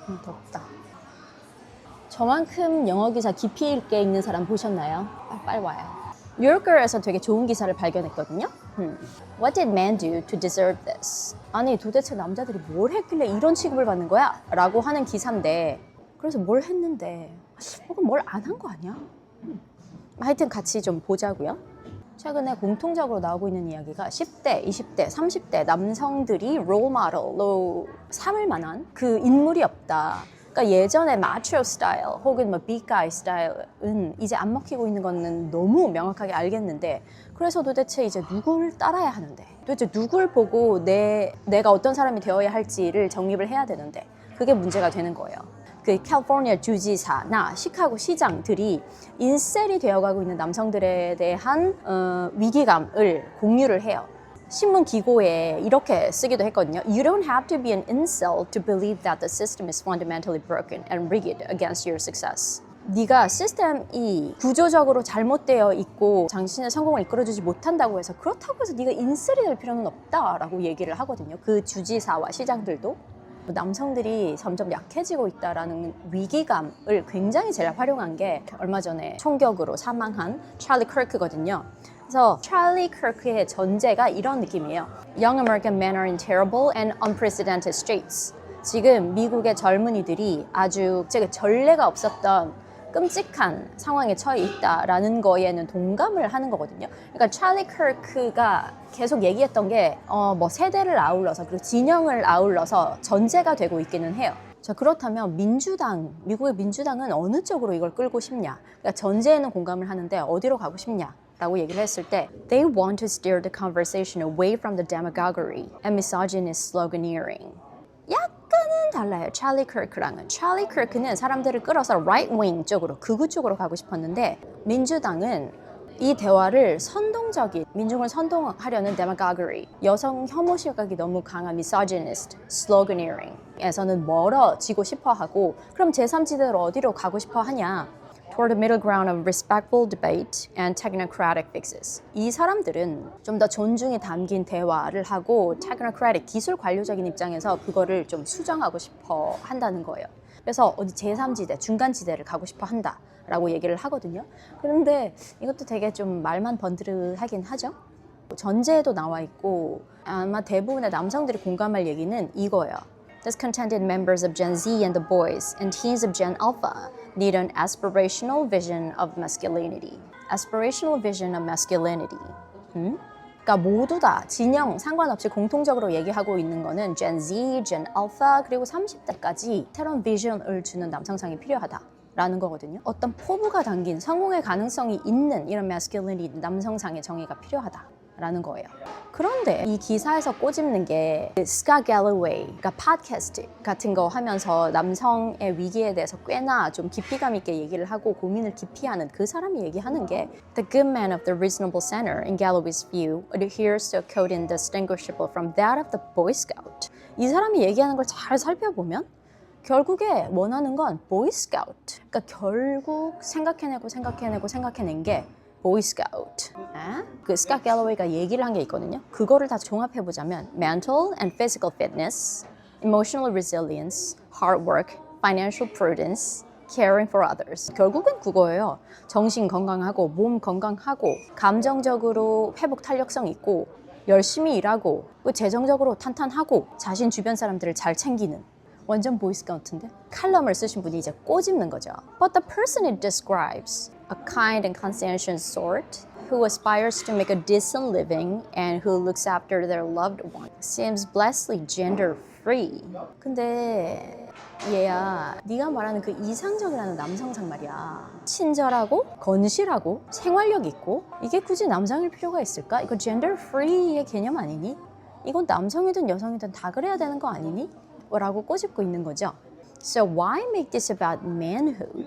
덥다. 저만큼 영어 기사 깊이 있게 읽는 사람 보셨나요? 빨리 와요. 뉴요커에서 되게 좋은 기사를 발견했거든요. What did men do to deserve this? 아니 도대체 남자들이 뭘 했길래 이런 취급을 받는 거야? 라고 하는 기사인데 그래서 뭘 했는데 혹은 뭘 안 한 거 아니야? 하여튼 같이 좀 보자고요. 최근에 공통적으로 나오고 있는 이야기가 10대, 20대, 30대 남성들이 롤 모델로 삼을 만한 그 인물이 없다. 그러니까 예전에 마초 스타일 혹은 뭐 빅가이 스타일은 이제 안 먹히고 있는 거는 너무 명확하게 알겠는데 그래서 도대체 이제 누굴 따라야 하는데 도대체 누굴 보고 내가 어떤 사람이 되어야 할지를 정립을 해야 되는데 그게 문제가 되는 거예요. 그 캘리포니아 주지사나 시카고 시장들이 인셀이 되어가고 있는 남성들에 대한 위기감을 공유를 해요. 신문 기고에 이렇게 쓰기도 했거든요. You don't have to be an incel to believe that the system is fundamentally broken and rigged against your success. 네가 시스템이 구조적으로 잘못되어 있고 당신의 성공을 이끌어주지 못한다고 해서 그렇다고 해서 네가 인셀이 될 필요는 없다라고 얘기를 하거든요. 그 주지사와 시장들도. 남성들이 점점 약해지고 있다라는 위기감을 굉장히 잘 활용한 게 얼마 전에 총격으로 사망한 찰리 커크거든요. 그래서 찰리 커크의 전제가 이런 느낌이에요. Young American men are in terrible and unprecedented straits. 지금 미국의 젊은이들이 아주 전례가 없었던 끔찍한 상황에 처해 있다라는 거에는 동감을 하는 거거든요. 그러니까 찰리 커크가 계속 얘기했던 게 뭐 세대를 아울러서 그리고 진영을 아울러서 전제가 되고 있기는 해요. 자, 그렇다면 미국의 민주당은 어느 쪽으로 이걸 끌고 싶냐? 그러니까 전제에는 공감을 하는데 어디로 가고 싶냐? 라고 얘기를 했을 때 They want to steer the conversation away from the demagoguery and misogynist sloganeering. 약간은 달라요. 찰리 커크랑은. 찰리 커크는 사람들을 끌어서 right wing 쪽으로, 극우 쪽으로 가고 싶었는데 민주당은 이 대화를 선동적인, 민중을 선동하려는 demagoguery, 여성 혐오 시각이 너무 강한 misogynist sloganeering 에서는 멀어지고 싶어하고 그럼 제3지대로 어디로 가고 싶어 하냐? Toward the middle ground of respectful debate and technocratic fixes. 이 사람들은 좀 더 존중이 담긴 대화를 하고 technocratic, 기술 관료적인 입장에서 그거를 좀 수정하고 싶어 한다는 거예요. 그래서 어디 제3지대, 중간지대를 가고 싶어 한다라고 얘기를 하거든요. 그런데 이것도 되게 좀 말만 번드르하긴 하죠. 전제에도 나와 있고 아마 대부분의 남성들이 공감할 얘기는 이거예요. Discontented members of Gen Z and the boys and teens of Gen Alpha need an aspirational vision of masculinity. Aspirational vision of masculinity. 그러니까 모두 다 진영 상관없이 공통적으로 얘기하고 있는 거는 Gen Z, Gen Alpha 그리고 30대까지 새로운 비전을 주는 남성상이 필요하다라는 거거든요. 어떤 포부가 담긴 성공의 가능성이 있는 이런 masculinity, 남성상의 정의가 필요하다라는 거예요. 그런데 이 기사에서 꼬집는 게 스캇 갤러웨이가 팟캐스트 같은 거 하면서 남성의 위기에 대해서 꽤나 좀 깊이감 있게 얘기를 하고 고민을 깊이 하는 그 사람이 얘기하는 게 The good man of the reasonable center in Galloway's view adheres to a code indistinguishable from that of the Boy Scout. 이 사람이 얘기하는 걸 잘 살펴보면 결국에 원하는 건 Boy Scout. 그러니까 결국 생각해낸 게 보이 스카우트. 그 스캇 갤러웨이가 얘기를 한 게 있거든요. 그거를 다 종합해보자면 mental and physical fitness, emotional resilience, hard work, financial prudence, caring for others. 결국은 그거예요. 정신 건강하고 몸 건강하고 감정적으로 회복 탄력성 있고 열심히 일하고 재정적으로 탄탄하고 자신 주변 사람들을 잘 챙기는 완전 보이스카우트인데 칼럼을 쓰신 분이 이제 꼬집는 거죠. But the person it describes a kind and conscientious sort who aspires to make a decent living and who looks after their loved one seems blessedly gender-free. 근데 얘야, 네가 말하는 그 이상적이라는 남성상 말이야. 친절하고 건실하고 생활력 있고 이게 굳이 남성일 필요가 있을까? 이거 gender-free의 개념 아니니? 이건 남성이든 여성이든 다 그래야 되는 거 아니니? 라고 꼬집고 있는 거죠. So why make this about manhood?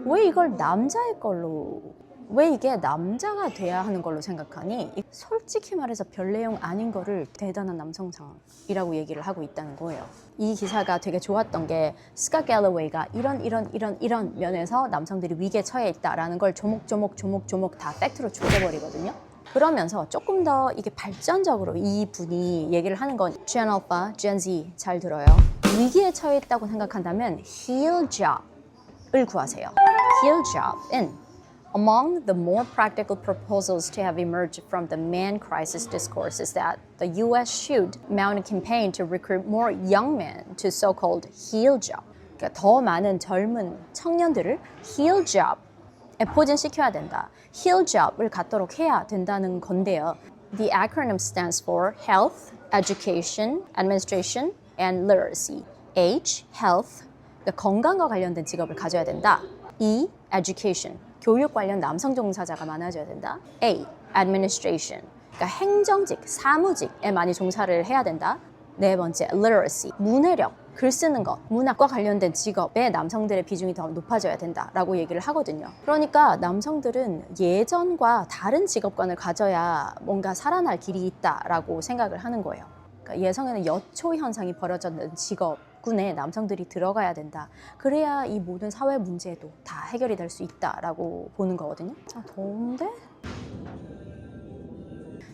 왜 이걸 남자의 걸로, 왜 이게 남자가 돼야 하는 걸로 생각하니? 솔직히 말해서 별 내용 아닌 거를 대단한 남성상이라고 얘기를 하고 있다는 거예요. 이 기사가 되게 좋았던 게 스캇 갤러웨이가 이런 면에서 남성들이 위기에 처해 있다라는 걸 조목조목 다 팩트로 죽여버리거든요. 그러면서 조금 더 이게 발전적으로 이 분이 얘기를 하는 건 Gen Alpha, Gen Z 잘 들어요. 위기에 처해 있다고 생각한다면 heal job을 구하세요. heal job. Among the more practical proposals to have emerged from the man crisis discourse is that the U.S. should mount a campaign to recruit more young men to so-called heal job. 그러니까 더 많은 젊은 청년들을 heal job에 포진시켜야 된다. heal job을 갖도록 해야 된다는 건데요. The acronym stands for Health, Education, Administration, and Literacy. H, Health, 그러니까 건강과 관련된 직업을 가져야 된다. E, Education, 교육 관련 남성 종사자가 많아져야 된다. A, Administration, 그러니까 행정직, 사무직에 많이 종사를 해야 된다. 네 번째, Literacy, 문해력, 글 쓰는 것, 문학과 관련된 직업에 남성들의 비중이 더 높아져야 된다라고 얘기를 하거든요. 그러니까 남성들은 예전과 다른 직업관을 가져야 뭔가 살아날 길이 있다라고 생각을 하는 거예요. 그러니까 예전에는 여초 현상이 벌어졌는 직업군에 남성들이 들어가야 된다. 그래야 이 모든 사회 문제도 다 해결이 될 수 있다라고 보는 거거든요. 더운데?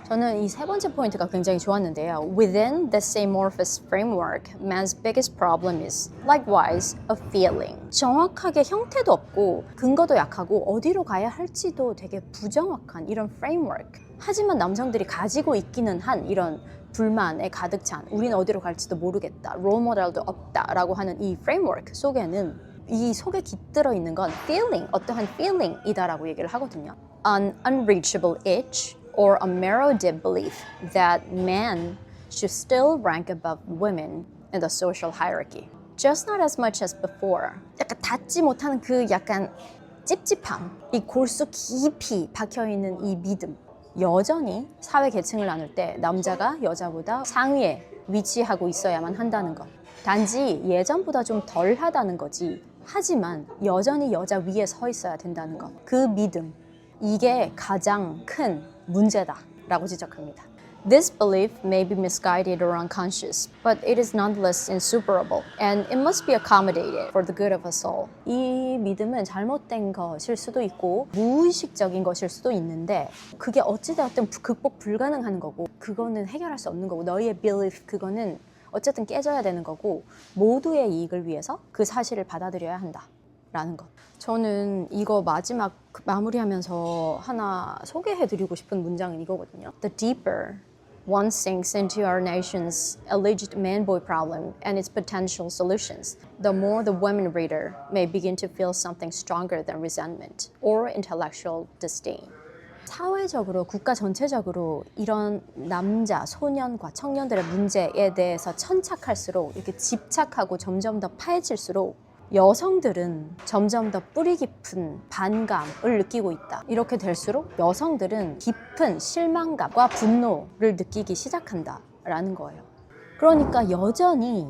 저는 이 세 번째 포인트가 굉장히 좋았는데요. Within this amorphous framework, man's biggest problem is likewise a feeling. 정확하게 형태도 없고 근거도 약하고 어디로 가야 할지도 되게 부정확한 이런 framework. 하지만 남성들이 가지고 있기는 한 이런 불만에 가득 찬 우린 어디로 갈지도 모르겠다. 롤모델도 없다라고 하는 이 framework 속에는 이 속에 깃들어 있는 건 feeling, 어떠한 feeling이다라고 얘기를 하거든요. An unreachable itch or a marrow deep belief that men should still rank above women in the social hierarchy. Just not as much as before. 약간 닿지 못하는 그 약간 찝찝함, 이 골수 깊이 박혀있는 이 믿음. 여전히 사회 계층을 나눌 때 남자가 여자보다 상위에 위치하고 있어야만 한다는 것. 단지 예전보다 좀 덜하다는 거지. 하지만 여전히 여자 위에 서 있어야 된다는 것. 그 믿음. 이게 가장 큰 문제다라고 지적합니다. This belief may be misguided or unconscious, but it is nonetheless insuperable, and it must be accommodated for the good of us all. 이 믿음은 잘못된 것일 수도 있고 무의식적인 것일 수도 있는데 그게 어찌되었든 극복 불가능한 거고 그거는 해결할 수 없는 거고 너희의 belief 그거는 어쨌든 깨져야 되는 거고 모두의 이익을 위해서 그 사실을 받아들여야 한다라는 것. 저는 이거 마지막 마무리하면서 하나 소개해드리고 싶은 문장은 이거거든요. The deeper one sinks into our nation's alleged man-boy problem and its potential solutions, the more the women reader may begin to feel something stronger than resentment or intellectual disdain. 사회적으로, 국가 전체적으로 이런 남자, 소년과 청년들의 문제에 대해서 천착할수록 이렇게 집착하고 점점 더 파헤칠수록 여성들은 점점 더 뿌리 깊은 반감을 느끼고 있다. 이렇게 될수록 여성들은 깊은 실망감과 분노를 느끼기 시작한다라는 거예요. 그러니까 여전히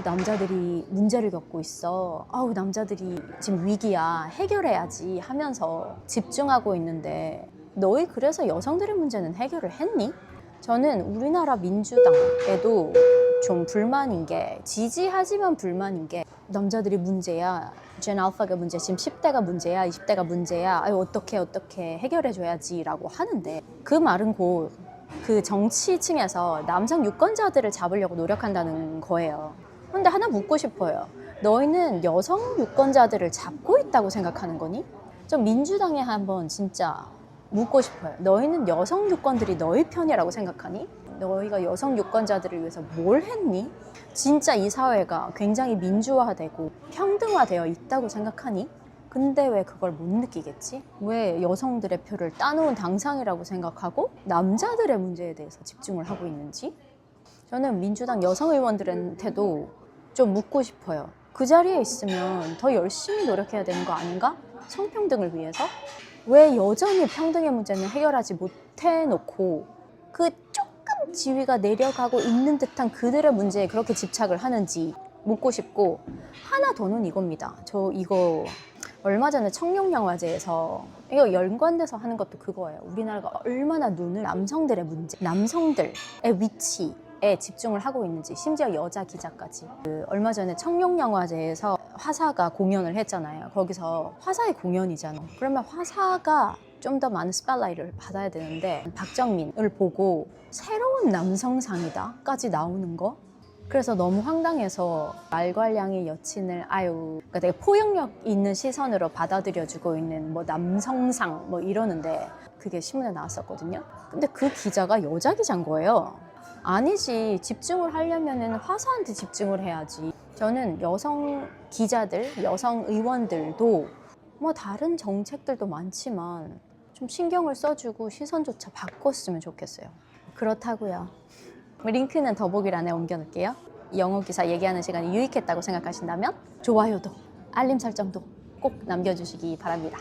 남자들이 문제를 겪고 있어. 남자들이 지금 위기야. 해결해야지 하면서 집중하고 있는데 너희 그래서 여성들의 문제는 해결을 했니? 저는 우리나라 민주당에도 좀 불만인 게 지지하지만 불만인 게 남자들이 문제야. 젠 알파가 문제, 지금 10대가 문제야, 20대가 문제야. 어떻게 해결해줘야지 라고 하는데 그 말은 곧 그 정치층에서 남성 유권자들을 잡으려고 노력한다는 거예요. 근데 하나 묻고 싶어요. 너희는 여성 유권자들을 잡고 있다고 생각하는 거니? 좀 민주당에 한번 진짜 묻고 싶어요. 너희는 여성 유권들이 너희 편이라고 생각하니? 너희가 여성 유권자들을 위해서 뭘 했니? 진짜 이 사회가 굉장히 민주화되고 평등화되어 있다고 생각하니? 근데 왜 그걸 못 느끼겠지? 왜 여성들의 표를 따놓은 당상이라고 생각하고 남자들의 문제에 대해서 집중을 하고 있는지? 저는 민주당 여성 의원들한테도 좀 묻고 싶어요. 그 자리에 있으면 더 열심히 노력해야 되는 거 아닌가? 성평등을 위해서? 왜 여전히 평등의 문제는 해결하지 못해놓고 그 조금 지위가 내려가고 있는 듯한 그들의 문제에 그렇게 집착을 하는지 묻고 싶고, 하나 더는 이겁니다. 저 이거 얼마 전에 청룡영화제에서 이거 연관돼서 하는 것도 그거예요. 우리나라가 얼마나 눈을 남성들의 문제, 남성들의 위치에 집중을 하고 있는지, 심지어 여자 기자까지. 얼마 전에 청룡영화제에서 화사가 공연을 했잖아요. 거기서 화사의 공연이잖아. 그러면 화사가 좀 더 많은 스팟라이트를 받아야 되는데 박정민을 보고 새로운 남성상이다까지 나오는 거? 그래서 너무 황당해서 말괄량의 여친을 그러니까 되게 포용력 있는 시선으로 받아들여주고 있는 뭐 남성상 뭐 이러는데 그게 신문에 나왔었거든요. 근데 그 기자가 여자 기자인 거예요. 아니지, 집중을 하려면은 화사한테 집중을 해야지. 저는 여성 기자들, 여성 의원들도 뭐 다른 정책들도 많지만 좀 신경을 써주고 시선조차 바꿨으면 좋겠어요. 그렇다고요. 링크는 더보기란에 옮겨놓을게요. 영어 기사 얘기하는 시간이 유익했다고 생각하신다면 좋아요도 알림 설정도 꼭 남겨주시기 바랍니다.